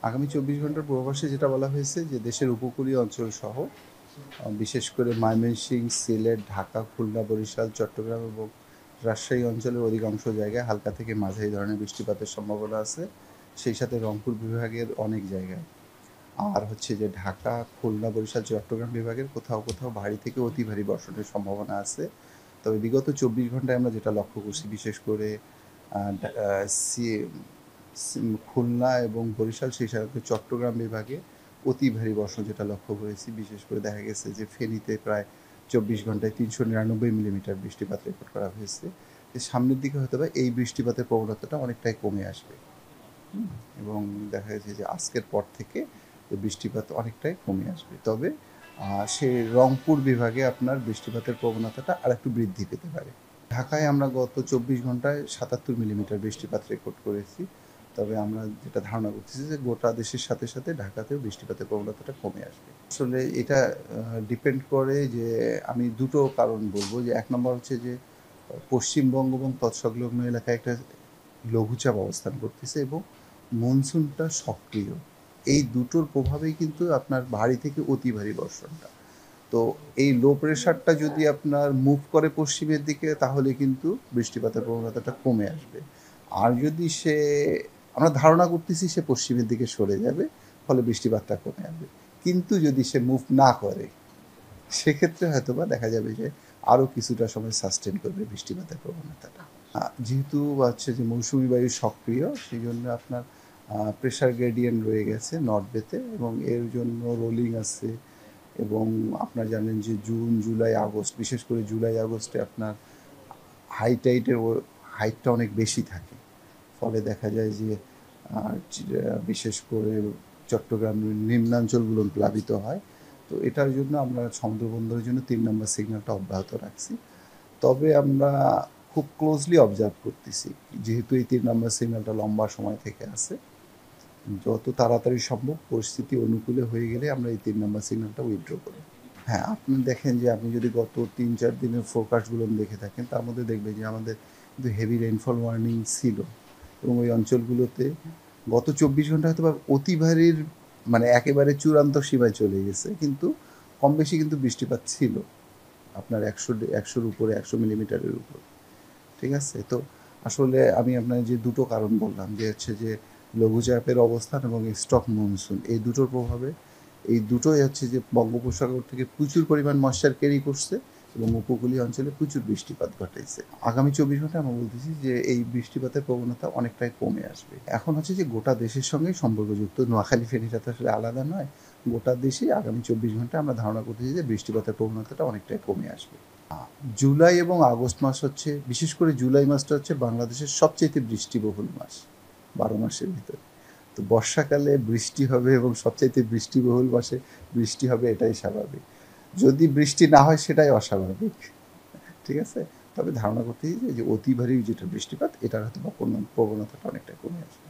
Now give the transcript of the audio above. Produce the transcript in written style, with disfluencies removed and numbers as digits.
আগামী ২৪ ঘন্টার পূর্বাভাসে যেটা বলা হয়েছে যে দেশের উপকূলীয় অঞ্চল সহ বিশেষ করে ময়মনসিংহ, সিলেট, ঢাকা, খুলনা, বরিশাল, চট্টগ্রাম এবং রাজশাহী অঞ্চলের অধিকাংশ জায়গায় হালকা থেকে মাঝারি ধরনের বৃষ্টিপাতের সম্ভাবনা আছে। সেই সাথে রংপুর বিভাগের অনেক জায়গায়, আর হচ্ছে যে ঢাকা, খুলনা, বরিশাল, চট্টগ্রাম বিভাগের কোথাও কোথাও ভারী থেকে অতি ভারী বর্ষণের সম্ভাবনা আছে। তবে বিগত ২৪ ঘন্টায় আমরা যেটা লক্ষ্য করছি, বিশেষ করে খুলনা এবং বরিশাল, সেই সাথে চট্টগ্রাম বিভাগে অতি ভারী বর্ষণ যেটা লক্ষ্য করেছি। বিশেষ করে দেখা গেছে যে ফেনীতে প্রায় ২৪ ঘন্টায় ৩৯৯ মিলিমিটার বৃষ্টিপাত রেকর্ড করা হয়েছে। সামনের দিকে হয়তো বা এই বৃষ্টিপাতের প্রবণতাটা অনেকটাই কমে আসবে এবং দেখা গেছে যে আজকের পর থেকে বৃষ্টিপাত অনেকটাই কমে আসবে। তবে সে রংপুর বিভাগে আপনার বৃষ্টিপাতের প্রবণতাটা আর একটু বৃদ্ধি পেতে পারে। ঢাকায় আমরা গত ২৪ ঘন্টায় ৭৭ মিলিমিটার বৃষ্টিপাত রেকর্ড করেছি। তবে আমরা যেটা ধারণা করতেছি যে গোটা দেশের সাথে সাথে ঢাকাতেও বৃষ্টিপাতের প্রবণতাটা কমে আসবে। আসলে এটা ডিপেন্ড করে যে আমি দুটো কারণ বলবো, যে এক নম্বর হচ্ছে যে পশ্চিমবঙ্গ এবং তৎসংলগ্ন এলাকায় একটা লঘুচাপ অবস্থান করতেছে এবং মনসুনটা সক্রিয়। এই দুটোর প্রভাবেই কিন্তু আপনার ভারী থেকে অতি ভারী বর্ষণটা। তো এই লো প্রেশারটা যদি আপনার মুভ করে পশ্চিমের দিকে, তাহলে কিন্তু বৃষ্টিপাতের প্রবণতাটা কমে আসবে। আর যদি সে, আমরা ধারণা করতেছি সে পশ্চিমের দিকে সরে যাবে, ফলে বৃষ্টিপাতটা কমে আসবে। কিন্তু যদি সে মুভ না করে, সেক্ষেত্রে হয়তো বা দেখা যাবে যে আরও কিছুটা সময় সাস্টেন করবে বৃষ্টিপাতের প্রবণতাটা। যেহেতু হচ্ছে যে মৌসুমি বায়ু সক্রিয়, সেই জন্য আপনার প্রেশার গ্রেডিয়েন্ট রয়ে গেছে নর্থ বেতে এবং এর জন্য রোলিং আছে। এবং আপনারা জানেন যে জুন, জুলাই, আগস্ট, বিশেষ করে জুলাই আগস্টে আপনার হাই টাইডের হাইটটা অনেক বেশি থাকে। ফলে দেখা যায় যে বিশেষ করে চট্টগ্রামের নিম্নাঞ্চলগুলো প্লাবিত হয়। তো এটার জন্য আমরা সমুদ্র বন্দরের জন্য ৩ নম্বর সিগন্যালটা অব্যাহত রাখছি। তবে আমরা খুব ক্লোজলি অবজার্ভ করতেছি, যেহেতু এই ৩ নম্বর সিগন্যালটা লম্বা সময় থেকে আছে। যত তাড়াতাড়ি সম্ভব পরিস্থিতি অনুকূলে হয়ে গেলে আমরা এই ৩ নম্বর সিগন্যালটা উইথড্র করি। হ্যাঁ, আপনি দেখেন যে আপনি যদি গত ৩-৪ দিনের ফোরকাস্টগুলো দেখে থাকেন, তার মধ্যে দেখবেন যে আমাদের কিন্তু হেভি রেইনফল ওয়ার্নিং ছিল এবং ওই অঞ্চলগুলোতে গত ২৪ ঘন্টা হয়তো বা অতি ভারীর মানে একেবারে চূড়ান্ত সীমায় চলে গেছে, কিন্তু কম বেশি কিন্তু বৃষ্টিপাত ছিল আপনার ১০০-১০০-র উপরে, ১০০ মিলিমিটারের উপর। ঠিক আছে? তো আসলে আমি আপনার যে দুটো কারণ বললাম, যে হচ্ছে যে লঘুচাপের অবস্থান এবং স্টক মনসুন, এই দুটোর প্রভাবে এই দুটোই হচ্ছে যে বঙ্গোপসাগর থেকে প্রচুর পরিমাণ ময়েশ্চার ক্যারি করছে এবং উপকূলীয় অঞ্চলে প্রচুর বৃষ্টিপাত ঘটাইছে। আগামী ২৪ ঘন্টায় আমরা বলতেছি যে এই বৃষ্টিপাতের প্রবণতা অনেকটাই কমে আসবে। এখন হচ্ছে যে গোটা দেশের সঙ্গেই সম্পর্কযুক্ত, নোয়াখালী ফেনীটা তো আসলে আলাদা নয়। গোটা দেশেই আগামী ২৪ ঘন্টায় আমরা ধারণা করতেছি যে বৃষ্টিপাতের প্রবণতাটা অনেকটাই কমে আসবে। জুলাই এবং আগস্ট মাস হচ্ছে, বিশেষ করে জুলাই মাসটা হচ্ছে বাংলাদেশের সবচেয়ে বৃষ্টিবহুল মাস ১২ মাসের ভিতরে। তো বর্ষাকালে বৃষ্টি হবে এবং সবচাইতে বৃষ্টিবহুল মাসে বৃষ্টি হবে, এটাই স্বাভাবিক। যদি বৃষ্টি না হয় সেটাই অস্বাভাবিক। ঠিক আছে? তবে ধারণা করতেই যে অতি ভারী যেটা বৃষ্টিপাত, এটার হয়তো বা প্রবণতাটা অনেকটা কমে আসবে।